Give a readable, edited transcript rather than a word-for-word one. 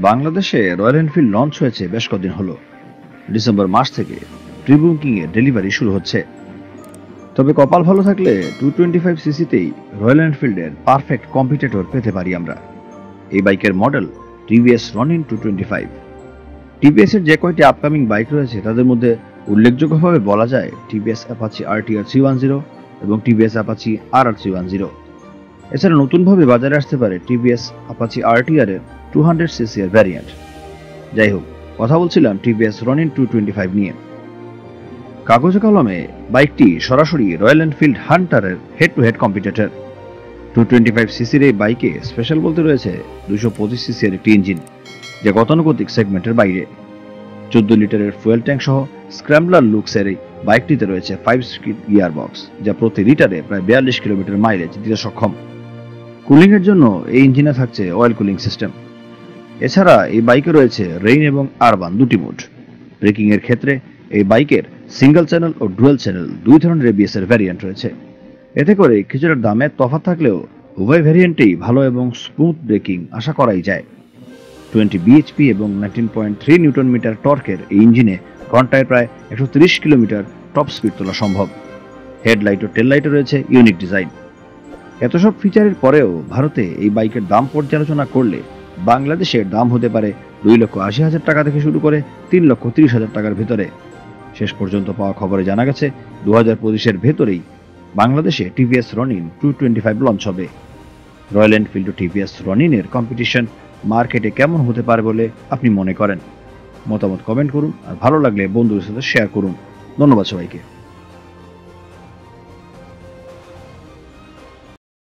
বাংলাদেশে royal Enfield launch হয়েছে বেশ কদিন হলো। ডিসেম্বর মাস থেকে প্রি বুকিং এর ডেলিভারি শুরু হচ্ছে। তবে কপাল ভালো থাকলে 225 সিসিতেই রয়্যাল এনফিল্ডের পারফেক্ট কম্পিটিটর পেতে পারি আমরা। এই বাইকের মডেল টিভিএস রনিন 225। টিভিএস এর যে কয়টি আপকামিং বাইক রয়েছে তাদের মধ্যে উল্লেখযোগ্যভাবে বলা যায় টিভিএস অ্যাপাচি RTR 310 এবং টিভিএস অ্যাপাচি RR 310। এছাড়া নতুনভাবে বাজারে আসতে পারে টিভিএস অ্যাপাচি RTR এর 200 সিসি এর ভ্যারিয়েন্ট। যাই হোক, কথা বলছিলাম টিভিএস রনিন 225 নিয়ে। কাগজে কলমে বাইকটি সরাসরি রয়্যাল এনফিল্ড হান্টারের হেড টু হেড কম্পিটিটর। 225 সিসির এই বাইকে স্পেশাল বলতে রয়েছে 225 সিসি এর একটি ইঞ্জিন, যা গতানুগতিক সেগমেন্টের বাইরে। 14 লিটারের ফুয়েল ট্যাঙ্ক সহ স্ক্র্যাম্বলার লুকসের এই বাইকটিতে রয়েছে 5 স্পিড গিয়ার বক্স, যা প্রতি লিটারে প্রায় 42 কিলোমিটার মাইলেজ দিতে সক্ষম। কুলিং এর জন্য এই ইঞ্জিনে থাকছে অয়েল কুলিং সিস্টেম। এছাড়া এই বাইকে রয়েছে রেইন এবং আরবান দুটি মোড। ব্রেকিং এর ক্ষেত্রে এই বাইকের সিঙ্গেল চ্যানেল ও ডুয়েল চ্যানেল দুই ধরনের ABS এর ভ্যারিয়েন্ট রয়েছে। এতে করে কিছুটা দামের তফাৎ থাকলেও উভয় ভ্যারিয়েন্টেই ভালো এবং স্মুথ ব্রেকিং আশা করাই যায়। 20 bhp এবং 19.3 নিউটন মিটার টর্কের এই ইঞ্জিনে ঘন্টায় প্রায় 130 কিলোমিটার টপ স্পিড তোলা সম্ভব। হেডলাইট ও টেল লাইটে রয়েছে ইউনিক ডিজাইন। এত সব ফিচারের পরেও ভারতে এই বাইকের দাম পর্যালোচনা করলে বাংলাদেশের দাম হতে পারে 2,80,000 টাকা থেকে শুরু করে 3,30,000 টাকার ভিতরে। শেষ পর্যন্ত পাওয়া খবরে জানা গেছে 2025-এর ভেতরেই বাংলাদেশে টিভিএস রনিন 225 লঞ্চ হবে। রয়্যাল এনফিল্ড ও টিভিএস রনিনের কম্পিটিশন মার্কেটে কেমন হতে পারে বলে আপনি মনে করেন? মতামত কমেন্ট করুন, আর ভালো লাগলে বন্ধুদের সাথে শেয়ার করুন। ধন্যবাদ সবাইকে।